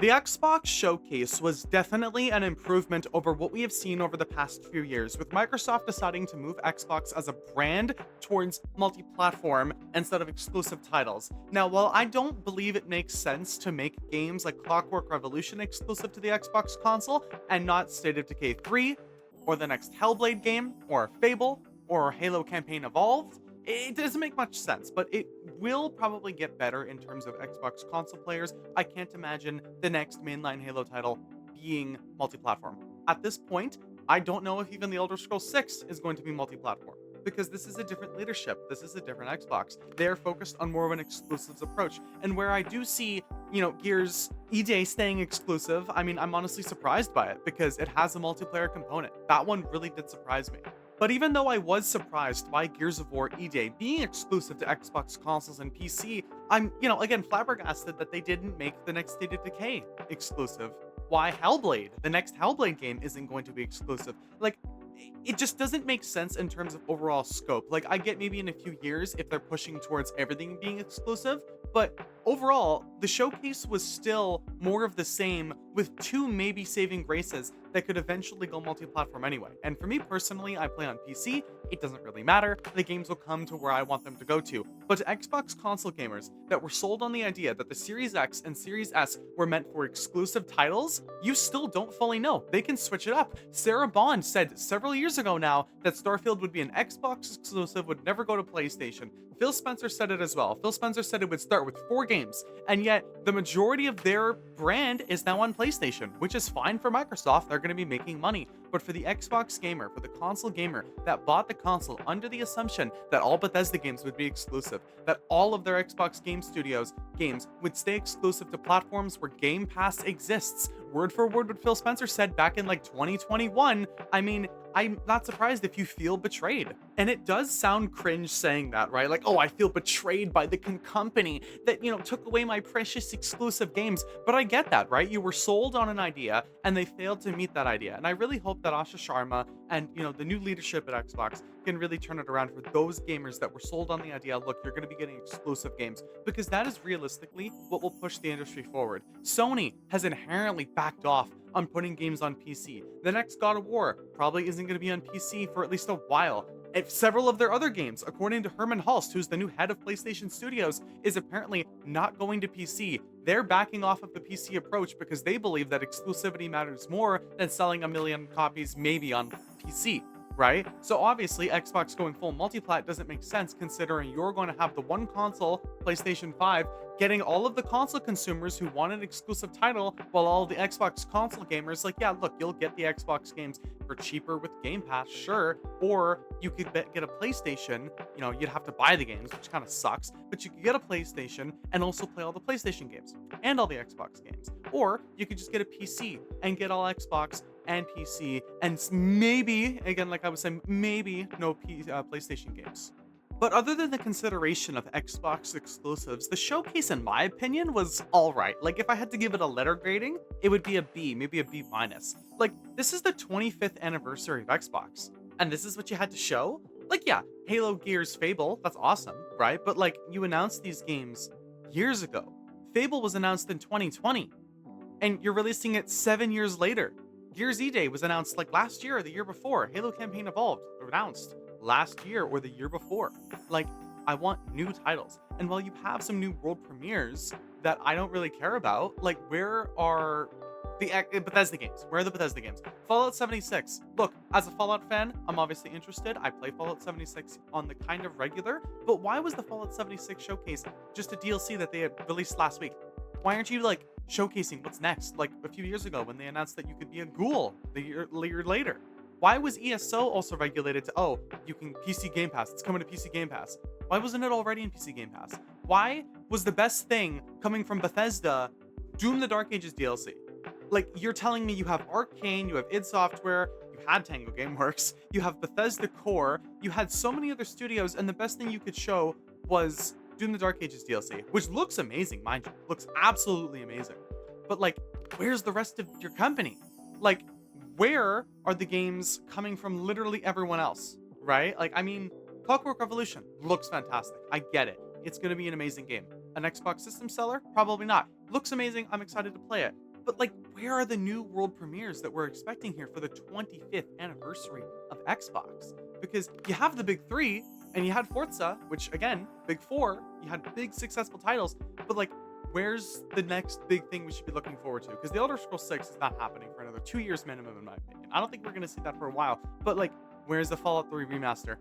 The Xbox showcase was definitely an improvement over what we have seen over the past few years, with Microsoft deciding to move Xbox as a brand towards multi platform instead of exclusive titles. Now, while I don't believe it makes sense to make games like Clockwork Revolution exclusive to the Xbox console and not State of Decay 3, or the next Hellblade game, or Fable, or Halo Campaign Evolved, it doesn't make much sense, but it will probably get better in terms of Xbox console players. I can't imagine the next mainline Halo title being multi-platform. At this point, I don't know if even the Elder Scrolls 6 is going to be multi-platform because this is a different leadership. This is a different Xbox. They're focused on more of an exclusives approach. And where I do see, Gears EJ staying exclusive, I mean, I'm honestly surprised by it because it has a multiplayer component. That one really did surprise me. But even though I was surprised by Gears of War EJ being exclusive to Xbox consoles and PC, I'm, again, flabbergasted that they didn't make the next State of Decay exclusive. Why Hellblade, the next Hellblade game, isn't going to be exclusive? Like, it just doesn't make sense in terms of overall scope. Like, I get maybe in a few years if they're pushing towards everything being exclusive, but overall, the showcase was still more of the same with two maybe saving graces that could eventually go multi-platform anyway. And for me personally, I play on PC. It doesn't really matter. The games will come to where I want them to go to. But to Xbox console gamers that were sold on the idea that the Series X and Series S were meant for exclusive titles, you still don't fully know. They can switch it up. Sarah Bond said several years ago now that Starfield would be an Xbox exclusive, would never go to PlayStation. Phil Spencer said it as well. Phil Spencer said it would start with 4 games, and yet the majority of their brand is now on PlayStation, which is fine for Microsoft. They're going to be making money. But for the Xbox gamer, for the console gamer that bought the console under the assumption that all Bethesda games would be exclusive, that all of their Xbox Game Studios games would stay exclusive to platforms where Game Pass exists, word for word what Phil Spencer said back in like 2021, I mean, I'm not surprised if you feel betrayed. And it does sound cringe saying that, right? Like, oh, I feel betrayed by the company that, took away my precious exclusive games. But I get that, right? You were sold on an idea and they failed to meet that idea. And I really hope that Asha Sharma and, the new leadership at Xbox can really turn it around for those gamers that were sold on the idea, look, you're going to be getting exclusive games, because that is realistically what will push the industry forward. Sony has inherently backed off on putting games on PC. The next God of War probably isn't going to be on PC for at least a while. And several of their other games, according to Herman Hulst, who's the new head of PlayStation Studios, is apparently not going to PC. They're backing off of the PC approach because they believe that exclusivity matters more than selling a million copies maybe on PC. Right? So obviously, Xbox going full multiplat doesn't make sense considering you're going to have the one console, PlayStation 5, getting all of the console consumers who want an exclusive title, while all the Xbox console gamers, like, yeah, look, you'll get the Xbox games for cheaper with Game Pass, sure, or you could get a PlayStation, you'd have to buy the games, which kind of sucks, but you could get a PlayStation and also play all the PlayStation games and all the Xbox games. Or you could just get a PC and get all Xbox and PC, and maybe, again, like I was saying, maybe no PlayStation games. But other than the consideration of Xbox exclusives, the showcase, in my opinion, was alright. Like, if I had to give it a letter grading, it would be a B, maybe a B minus. Like, this is the 25th anniversary of Xbox, and this is what you had to show? Like, yeah, Halo, Gears, Fable, that's awesome, right? But, like, you announced these games years ago. Fable was announced in 2020, and you're releasing it 7 years later. Gears E-Day was announced like last year or the year before. Halo Campaign Evolved announced last year or the year before. Like, I want new titles. And while you have some new world premieres that I don't really care about, like, where are the Bethesda games? Where are the Bethesda games? Fallout 76. Look, as a Fallout fan, I'm obviously interested. I play Fallout 76 on the kind of regular, but why was the Fallout 76 showcase just a DLC that they had released last week? Why aren't you, like, showcasing what's next, like a few years ago when they announced that you could be a ghoul the year later? Why was ESO also regulated to, oh, you can PC Game Pass, it's coming to PC Game Pass? Why wasn't it already in PC Game Pass? Why was the best thing coming from Bethesda Doom the Dark Ages DLC? Like, you're telling me you have Arcane, you have id Software, you had Tango Gameworks, you have Bethesda Core, you had so many other studios, and the best thing you could show was Doom the Dark Ages DLC, which looks amazing, mind you. Looks absolutely amazing. But, like, where's the rest of your company? Like, where are the games coming from literally everyone else, right? Like, I mean, Clockwork Revolution looks fantastic. I get it. It's going to be an amazing game. An Xbox system seller? Probably not. Looks amazing. I'm excited to play it. But like, where are the new world premieres that we're expecting here for the 25th anniversary of Xbox? Because you have the big three, and you had Forza, which again, big four, you had big successful titles, but like, where's the next big thing we should be looking forward to? Because the Elder Scrolls 6 is not happening for another 2 years minimum, in my opinion. I don't think we're gonna see that for a while. But like, where's the Fallout 3 remaster?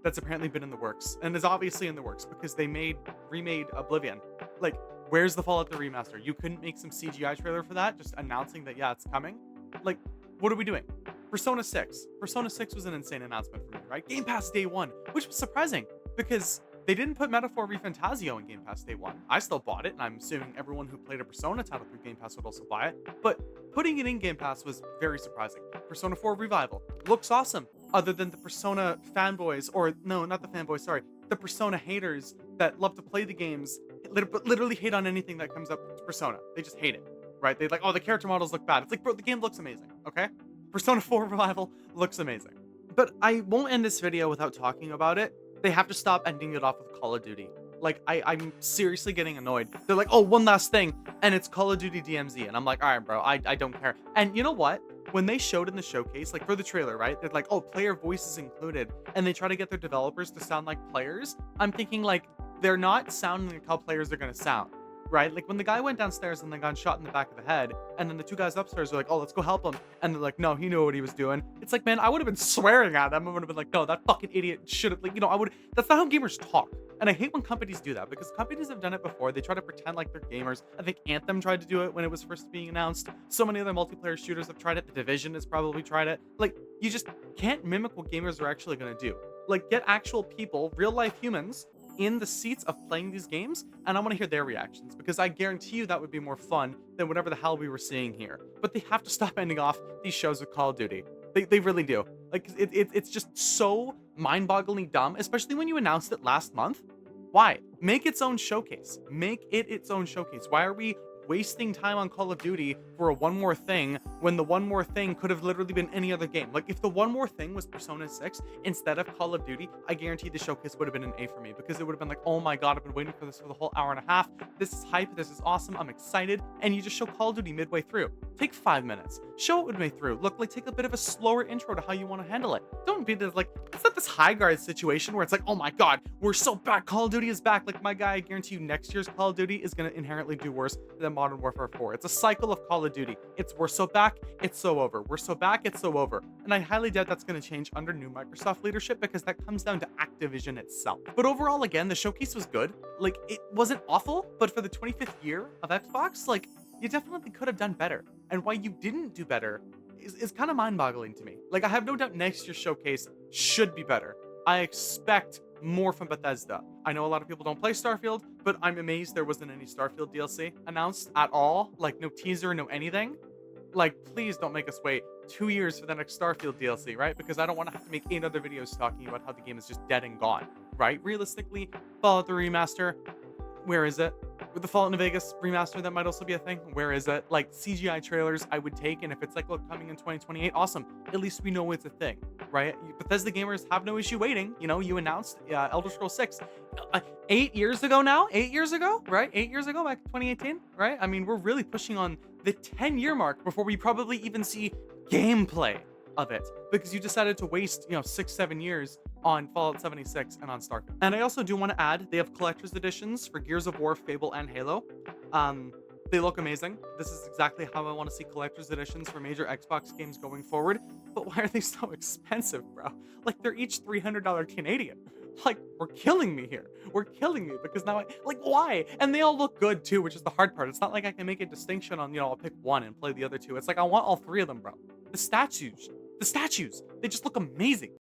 That's apparently been in the works and is obviously in the works because they remade Oblivion. Like, where's the Fallout 3 remaster? You couldn't make some CGI trailer for that, just announcing that yeah, it's coming. Like, what are we doing? Persona 6. Persona 6 was an insane announcement for me, right? Game Pass day one, which was surprising because they didn't put Metaphor ReFantazio in Game Pass day one. I still bought it, and I'm assuming everyone who played a Persona title through Game Pass would also buy it. But putting it in Game Pass was very surprising. Persona 4 Revival looks awesome, other than the Persona fanboys, or no, not the fanboys, sorry, the Persona haters that love to play the games, but literally hate on anything that comes up to Persona. They just hate it, right? They like, oh, the character models look bad. It's like, bro, the game looks amazing, okay? Persona 4 Revival looks amazing. But I won't end this video without talking about it. They have to stop ending it off with Call of Duty. Like, I'm seriously getting annoyed. They're like, oh, one last thing, and it's Call of Duty DMZ. And I'm like, all right, bro, I don't care. And you know what? When they showed in the showcase, like for the trailer, right? They're like, oh, player voices included. And they try to get their developers to sound like players. I'm thinking like, they're not sounding like how players are going to sound. Right? Like when the guy went downstairs and then got shot in the back of the head, and then the two guys upstairs were like, oh, let's go help him. And they're like, no, he knew what he was doing. It's like, man, I would have been swearing at them. I would have been like, no, that fucking idiot should have, like, you know, that's not how gamers talk. And I hate when companies do that because companies have done it before. They try to pretend like they're gamers. I think Anthem tried to do it when it was first being announced. So many other multiplayer shooters have tried it. The Division has probably tried it. Like, you just can't mimic what gamers are actually going to do. Like, get actual people, real life humans, in the seats of playing these games, and I want to hear their reactions because I guarantee you that would be more fun than whatever the hell we were seeing here. But they have to stop ending off these shows with Call of Duty. They really do. Like, it's just so mind-bogglingly dumb, especially when you announced it last month. Why? Make its own showcase. Make it its own showcase. Why are we wasting time on Call of Duty for a one more thing when the one more thing could have literally been any other game? Like, if the one more thing was Persona 6 instead of Call of Duty, I guarantee the showcase would have been an A for me because it would have been like, oh my god, I've been waiting for this for the whole hour and a half. This is hype. This is awesome. I'm excited. And you just show Call of Duty midway through. Take 5 minutes. Show it midway through. Look, like, take a bit of a slower intro to how you want to handle it. Don't be this, like, it's not this high guard situation where it's like, oh my god, we're so back. Call of Duty is back. Like, my guy, I guarantee you next year's Call of Duty is going to inherently do worse than Modern Warfare 4. It's a cycle of Call of Duty. We're so back, it's so over. We're so back, it's so over. And I highly doubt that's going to change under new Microsoft leadership because that comes down to Activision itself. But overall, again, the showcase was good. Like, it wasn't awful, but for the 25th year of Xbox, like, you definitely could have done better. And why you didn't do better is kind of mind-boggling to me. Like, I have no doubt next year's showcase should be better. I expect more from Bethesda. I know a lot of people don't play Starfield, but I'm amazed there wasn't any Starfield DLC announced at all. Like, no teaser, no anything. Like, please don't make us wait 2 years for the next Starfield DLC, right? Because I don't want to have to make 8 other videos talking about how the game is just dead and gone, right? Realistically, Fallout 3 Remaster, where is it? With the Fallout New Vegas remaster, that might also be a thing. Where is it? Like, CGI trailers I would take, and if it's like, look, coming in 2028, awesome. At least we know it's a thing, right? Bethesda gamers have no issue waiting. You know, you announced Elder Scrolls 6 8 years ago now. 8 years ago, right? 8 years ago, back in 2018, right? I mean, we're really pushing on the 10-year mark before we probably even see gameplay of it because you decided to waste, 6-7 years on Fallout 76 and on Starfield. And I also do want to add, they have collector's editions for Gears of War, Fable, and Halo. They look amazing. This is exactly how I want to see collector's editions for major Xbox games going forward. But why are they so expensive, bro? Like, they're each $300 Canadian. Like, we're killing me here. We're killing me because now why? And they all look good too, which is the hard part. It's not like I can make a distinction on, I'll pick one and play the other two. It's like, I want all three of them, bro. The statues, they just look amazing.